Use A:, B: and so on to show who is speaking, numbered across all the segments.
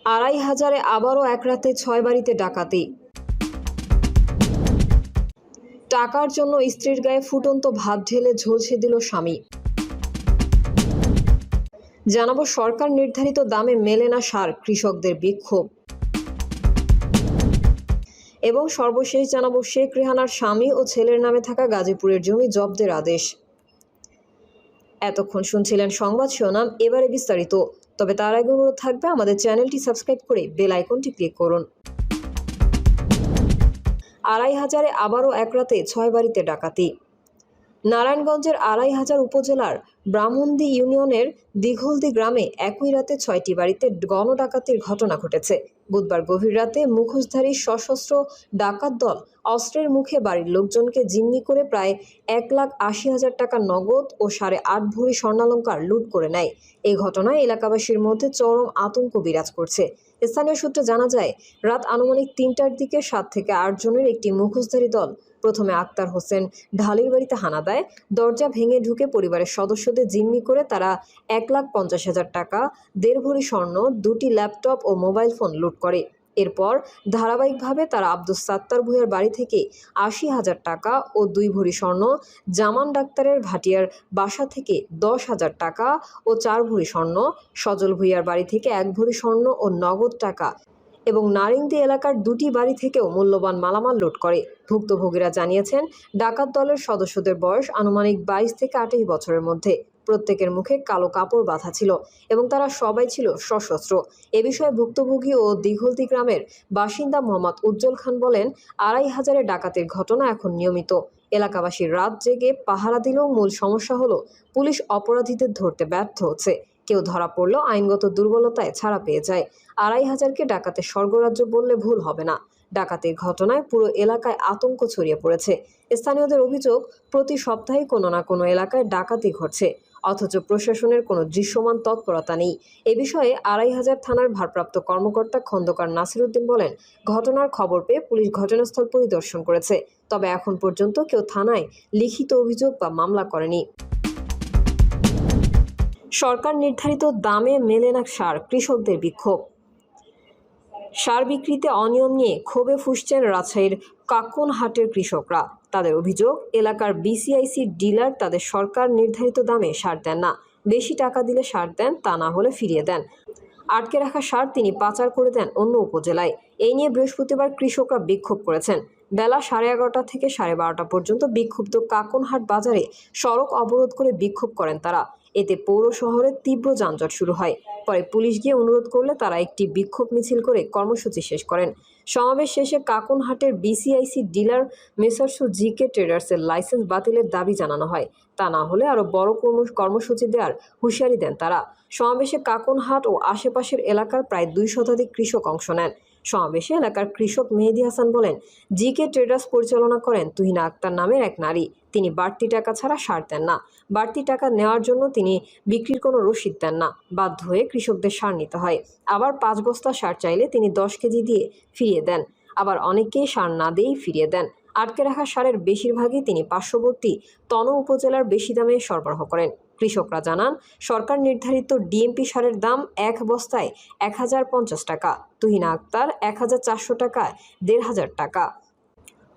A: ২৫০০-এ আবারও এক রাতে ৬ বাড়িতে ডাকাতি। টাকার জন্য স্ত্রীর গায়ে ফুটন্ত ভাত ঢেলে ঝলসে দিল স্বামী। জানাবো সরকার নির্ধারিত দামে মেলে না সার, কৃষকদের বিক্ষোভ। এবং সর্বশেষ জানাবো শেখ রেহানার স্বামী ও ছেলের নামে থাকা গাজীপুরের জমি জব্দের আদেশ। এতক্ষণ শুনছিলেন সংবাদ শিরোনাম, এবারে বিস্তারিত। তবে তার আগে অনুরোধ থাকবে আমাদের চ্যানেলটি সাবস্ক্রাইব করে বেল আইকনটি ক্লিক করুন। ২৫০০-এ আবারও এক রাতে ৬ বাড়িতে ডাকাতি। নারায়ণগঞ্জের ২৫০০ উপজেলার ব্রাহ্মণদী ইউনিয়নের দিঘলদি গ্রামে একই রাতে ৬টি বাড়িতে গণডাকাতির ঘটনা ঘটেছে। বুধবার গভীর রাতে মুখোশধারী সশস্ত্র ডাকাত দল অস্ত্রের মুখে বাড়ির লোকজনকে জিম্মি করে প্রায় ১,৮০,০০০ টাকা নগদ ও ৮.৫ ভরি স্বর্ণালংকার লুট করে নেয়। এই ঘটনায় এলাকাবাসীর মধ্যে চরম আতঙ্ক বিরাজ করছে। স্থানীয় সূত্রে জানা যায়, রাত আনুমানিক ৩টার দিকে ৭ থেকে ৮ জনের একটি মুখোশধারী দল প্রথমে আক্তার হোসেন ঢালির বাড়িতে হানা দেয়। দরজা ভেঙে ঢুকে পরিবারের সদস্যদের জিম্মি করে তারা ১,৫০,০০০ টাকা, ১.৫ ভরি স্বর্ণ, ২টি ল্যাপটপ ও মোবাইল ফোন লুট করে। এরপর ধারাবাহিকভাবে তারা আব্দুস সাত্তার ভূঁইয়ার বাড়ি থেকে ৮০,০০০ টাকা ও ২ ভরি স্বর্ণ, জামান ডাক্তারের ভাটিয়ার বাসা থেকে ১০,০০০ টাকা ও ৪ ভরি স্বর্ণ, সজল ভূঁইয়ার বাড়ি থেকে ১ ভরি স্বর্ণ ও নগদ টাকা এবং নারিন্দী এলাকার 2টি বাড়ি থেকেও মূল্যবান মালামাল লুট করে। ভুক্তভোগীরা জানিয়েছেন, ডাকাত দলের সদস্যদের বয়স আনুমানিক ২২ থেকে ২৮ বছরের মধ্যে। প্রত্যেকের মুখে কালো কাপড় বাঁধা ছিল এবং তারা সবাই ছিল সশস্ত্র। এ বিষয়ে ভুক্তভোগী ও দিঘলদি গ্রামের বাসিন্দা মোহাম্মদ উজ্জ্বল খান বলেন, ২৫০০-এ ডাকাতির ঘটনা এখন নিয়মিত। এলাকাবাসী রাত জেগে পাহারা দিলেও মূল সমস্যা হলো পুলিশ অপরাধীদের ধরতে ব্যর্থ হচ্ছে। কেউ ধরা পড়লেও আইনগত দুর্বলতায় ছাড়া পেয়ে যায়। ২৫০০-কে ডাকাতের স্বর্গরাজ্য বললে ভুল হবে না। ডাকাতির ঘটনায় পুরো এলাকায় আতঙ্ক ছড়িয়ে পড়েছে। স্থানীয়দের অভিযোগ, প্রতি সপ্তাহে কোনো না কোনো এলাকায় ডাকাতি ঘটছে, অথচ প্রশাসনের কোনো দৃশ্যমান তৎপরতা নেই। এ বিষয়ে ২৫০০ থানার ভারপ্রাপ্ত কর্মকর্তা খন্দকার নাসির উদ্দিন বলেন, ঘটনার খবর পেয়ে পুলিশ ঘটনাস্থল পরিদর্শন করেছে, তবে এখন পর্যন্ত কেউ থানায় লিখিত অভিযোগ বা মামলা করেনি। সরকার নির্ধারিত দামে মেলে না সার, কৃষকদের বিক্ষোভ। সার বিক্রিতে অনিয়ম নিয়ে ক্ষোভে ফুঁসছেন রাজশাহীর কাকনহাটের কৃষকরা। তাদের অভিযোগ, এলাকার বিসিআইসি ডিলার তাদের সরকার নির্ধারিত দামে সার দেন না। বেশি টাকা দিলে সার দেন, তা না হলে ফিরিয়ে দেন। আটকে রাখা সার তিনি পাচার করে দেন অন্য উপজেলায়। এই নিয়ে বৃহস্পতিবার কৃষকরা বিক্ষোভ করেছেন। বেলা 11:30 থেকে 12:30 পর্যন্ত বিক্ষুব্ধ কাকনহাট বাজারে সড়ক অবরোধ করে বিক্ষোভ করেন তারা। এতে পৌর শহরে তীব্র যানজট শুরু হয়। পরে পুলিশ গিয়ে অনুরোধ করলে তারা একটি বিক্ষোভ মিছিল করে কর্মসূচি শেষ করেন। সমাবেশ শেষে কাকনহাটের বিসিআইসি ডিলার মেসার্স জিকে ট্রেডার্সের লাইসেন্স বাতিলের দাবি জানানো হয়। তা না হলে আরও বড় কর্মসূচি দেওয়ার হুঁশিয়ারি দেন তারা। সমাবেশে কাকনহাট ও আশেপাশের এলাকার প্রায় ২ শতাধিক কৃষক অংশ নেন। সমাবেশে এলাকার কৃষক মেহেদি হাসান বলেন, জিকে ট্রেডার্স পরিচালনা করেন তুহিনা আক্তার নামের এক নারী। তিনি বাড়তি টাকা ছাড়া সার দেন না। বাড়তি টাকা নেওয়ার জন্য তিনি বিক্রির কোনো রসিদ দেন না। বাধ্য হয়ে কৃষকদের সার নিতে হয়। আবার 5 বস্তা সার চাইলে তিনি 10 কেজি দিয়ে ফিরিয়ে দেন। আবার অনেকেই সার না দিয়েই ফিরিয়ে দেন। আটকে রাখা সারের বেশিরভাগই তিনি পার্শ্ববর্তী তন উপজেলার বেশি দামে সরবরাহ করেন। কৃষকরা জানান, সরকার নির্ধারিত ডিএমপি সারের দাম 1 বস্তায় 1050 টাকা। তুহিনা আক্তার 1400 টাকায় 1500 টাকা।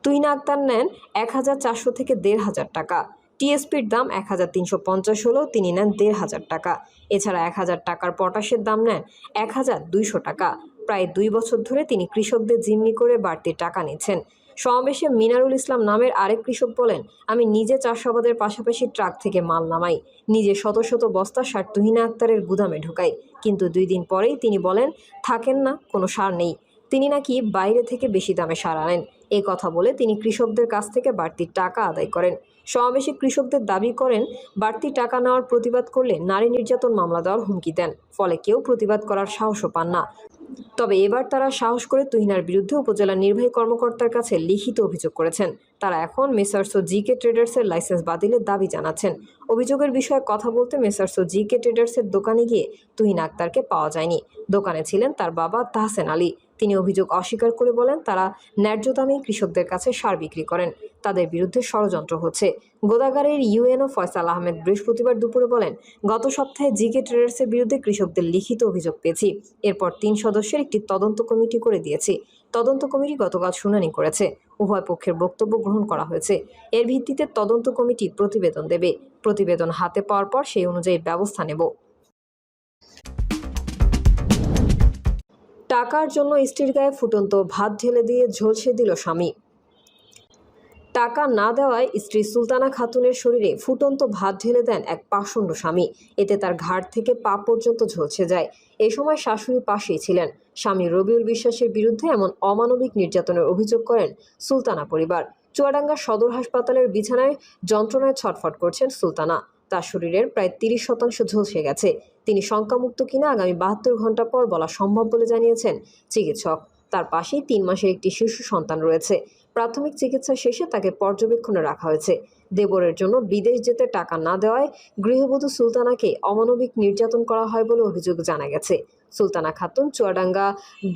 A: তুহিনা আক্তার নেন 1400 থেকে 1500 টাকা। টিএসপির দাম 1350 হলেও তিনি নেন 1500 টাকা। এছাড়া 1000 টাকার পটাশের দাম নেন 1200 টাকা। প্রায় 2 বছর ধরে তিনি কৃষকদের জিম্মি করে বাড়তি টাকা নিচ্ছেন। সমাবেশে মিনারুল ইসলাম নামের আরেক কৃষক বলেন, আমি নিজে চাষাবাদের পাশাপাশি ট্রাক থেকে মাল নামাই। নিজে শত শত বস্তা সার তুহিনা আক্তারের গুদামে ঢোকাই। কিন্তু 2 দিন পরেই তিনি বলেন, থাকেন না, কোনো সার নেই। তিনি নাকি বাইরে থেকে বেশি দামে সার আনেন। এই কথা বলে তিনি কৃষকদের কাছ থেকে বাড়তি টাকা আদায় করেন। সমাবেশে কৃষকদের দাবি করেন, বাড়তি টাকা নেওয়ার প্রতিবাদ করলে নারী নির্যাতন মামলা দেওয়ার হুমকি দেন। ফলে কেউ প্রতিবাদ করার সাহসও পান না। তবে এবার তারা সাহস করে তুহিনার বিরুদ্ধে উপজেলা নির্বাহী কর্মকর্তার কাছে লিখিত অভিযোগ করেছেন। তারা এখন মেসার্স জিকে ট্রেডার্সের লাইসেন্স বাতিলের দাবি জানাচ্ছেন। অভিযোগের বিষয়ে কথা বলতে মেসার্স জিকে ট্রেডার্সের দোকানে গিয়ে তুহিন আক্তারকে পাওয়া যায়নি। দোকানে ছিলেন তার বাবা তাহসেন আলী। তিনি অভিযোগ অস্বীকার করে বলেন, তারা ন্যায্য দামে কৃষকদের কাছে সার বিক্রি করেন। তাদের বিরুদ্ধে ষড়যন্ত্র হচ্ছে। গোদাগাড়ীর ইউএনও ফয়সাল আহমেদ বৃহস্পতিবার দুপুরে বলেন, গত সপ্তাহে জিকে ট্রেডার্সের বিরুদ্ধে কৃষকদের লিখিত অভিযোগ পেয়েছি। এরপর 3 সদস্যের একটি তদন্ত কমিটি করে দিয়েছি। তদন্ত কমিটি গতকাল শুনানি করেছে। উভয় পক্ষের বক্তব্য গ্রহণ করা হয়েছে। এর ভিত্তিতে তদন্ত কমিটি প্রতিবেদন দেবে। প্রতিবেদন হাতে পাওয়ার পর সেই অনুযায়ী ব্যবস্থা নেব। টাকার জন্য স্ত্রীর গায়ে ফুটন্ত ভাত ঢেলে দিয়ে ঝলসে দিল স্বামী। টাকা না দেওয়ায় স্ত্রী সুলতানা খাতুনের শরীরে ফুটন্ত ভাত ঢেলে দেন এক পাষণ্ড স্বামী। এতে তার ঘাড় থেকে পা পর্যন্ত ঝলসে যায়। এ সময় শাশুড়ি পাশেই ছিলেন। স্বামী রবিউল বিশ্বাসের বিরুদ্ধে এমন অমানবিক নির্যাতনের অভিযোগ করেন সুলতানা পরিবার। চুয়াডাঙ্গা সদর হাসপাতালের বিছানায় যন্ত্রণায় ছটফট করছেন সুলতানা। তার শরীরের প্রায় 30% ঝলসে গেছে। তিনি শঙ্কামুক্ত কিনা আগামী 72 ঘন্টা পর বলা সম্ভব বলে জানিয়েছেন চিকিৎসক। তার পাশেই 3 মাসের একটি শিশু সন্তান রয়েছে। প্রাথমিক চিকিৎসা শেষে তাকে পর্যবেক্ষণে রাখা হয়েছে। দেবরের জন্য বিদেশ যেতে টাকা না দেওয়ায় গৃহবধূ সুলতানাকে অমানবিক নির্যাতন করা হয় বলে অভিযোগ জানা গেছে। সুলতানা খাতুন চুয়াডাঙ্গা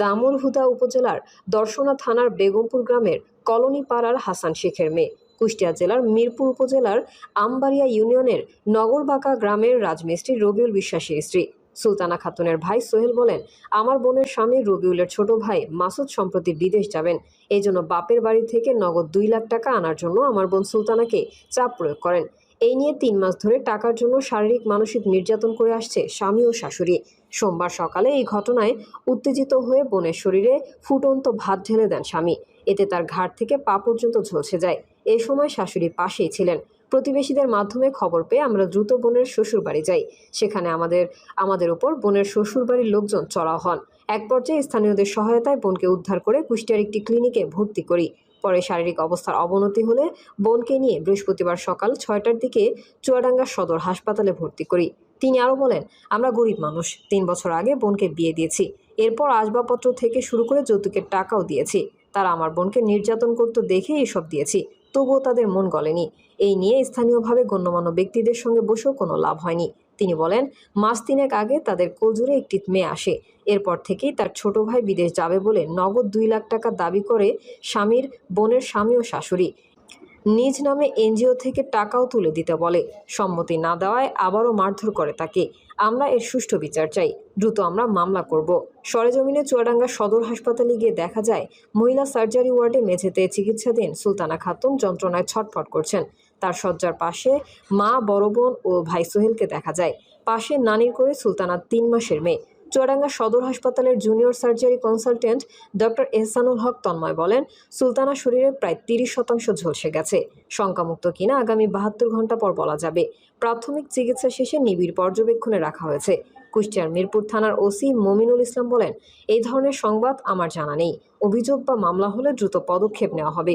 A: দামুড়হুদা উপজেলার দর্শনা থানার বেগমপুর গ্রামের কলোনি পাড়ার হাসান শেখের মেয়ে। কুষ্টিয়া জেলার মিরপুর উপজেলার আমবাড়িয়া ইউনিয়নের নগরবাঁকা গ্রামের রাজমিস্ত্রি রবিউল বিশ্বাসের স্ত্রী। সুলতানা খাতুনের ভাই সোহেল বলেন, আমার বোনের স্বামী রবিউলের ছোট ভাই মাসুদ সম্প্রতি বিদেশ যাবেন। এই জন্য বাপের বাড়ি থেকে নগদ 2 লাখ টাকা আনার জন্য আমার বোন সুলতানাকে চাপ প্রয়োগ করেন। এই নিয়ে 3 মাস ধরে টাকার জন্য শারীরিক মানসিক নির্যাতন করে আসছে স্বামী ও শাশুড়ি। সোমবার সকালে এই ঘটনায় উত্তেজিত হয়ে বোনের শরীরে ফুটন্ত ভাত ঢেলে দেন স্বামী। এতে তার ঘাড় থেকে পা পর্যন্ত ঝলসে যায়। এ সময় শাশুড়ি পাশেই ছিলেন। প্রতিবেশীদের মাধ্যমে খবর পেয়ে আমরা দ্রুত বোনের শ্বশুর বাড়ি যাই। সেখানে আমাদের উপর বোনের শ্বশুর বাড়ির লোকজন চড়াও হন। এক পর্যায়ে স্থানীয়দের সহায়তায় বোনকে উদ্ধার করে কুষ্টিয়ার একটি ক্লিনিকে ভর্তি করি। পরে শারীরিক অবস্থার অবনতি হলে বোনকে নিয়ে বৃহস্পতিবার সকাল 6টার দিকে চুয়াডাঙ্গা সদর হাসপাতালে ভর্তি করি। তিনি আরও বলেন, আমরা গরিব মানুষ। 3 বছর আগে বোনকে বিয়ে দিয়েছি। এরপর আসবাবপত্র থেকে শুরু করে যৌতুকের টাকাও দিয়েছি। তারা আমার বোনকে নির্যাতন করতে দেখে এসব দিয়েছি। তবুও তাদের মন গলেনি। এই নিয়ে স্থানীয়ভাবে গণ্যমান্য ব্যক্তিদের সঙ্গে বসেও কোনো লাভ হয়নি। তিনি বলেন, মাস 3 আগে তাদের কোলজুড়ে একটি মেয়ে আসে। এরপর থেকেই তার ছোট ভাই বিদেশ যাবে বলে নগদ 2 লাখ টাকা দাবি করে স্বামীর বোনের স্বামী ও শাশুড়ি। নিজ নামে এনজিও থেকে টাকাও তুলে দিতে বলে। সম্মতি না দেওয়ায় আবারও মারধর করে তাকে। আমরা এর সুষ্ঠু বিচার চাই। দ্রুত আমরা মামলা করব। সরেজমিনে চুয়াডাঙ্গা সদর হাসপাতালে গিয়ে দেখা যায়, মহিলা সার্জারি ওয়ার্ডে মেঝেতে চিকিৎসাধীন সুলতানা খাতুন যন্ত্রণায় ছটফট করছেন। তার শয্যার পাশে মা, বড় বোন ও ভাই সোহেলকে দেখা যায়। পাশে নানির করে সুলতানা 3 মাসের মেয়ে। চুয়াডাঙ্গা সদর হাসপাতালের junior surgery consultant doctor Ehsanul Haque Tanmoy বলেন, সুলতানা শরীরে প্রায় 30% ঝলসে গেছে। শঙ্কামুক্ত কিনা আগামী 72 ঘন্টা পর বলা যাবে। প্রাথমিক চিকিৎসা শেষে নিবিড় পর্যবেক্ষণে রাখা হয়েছে। কুষ্টিয়ার মিরপুর থানার ওসি মমিনুল ইসলাম বলেন, এই ধরনের সংবাদ আমার জানা নেই। অভিযোগ বা মামলা হলে দ্রুত পদক্ষেপ নেওয়া হবে।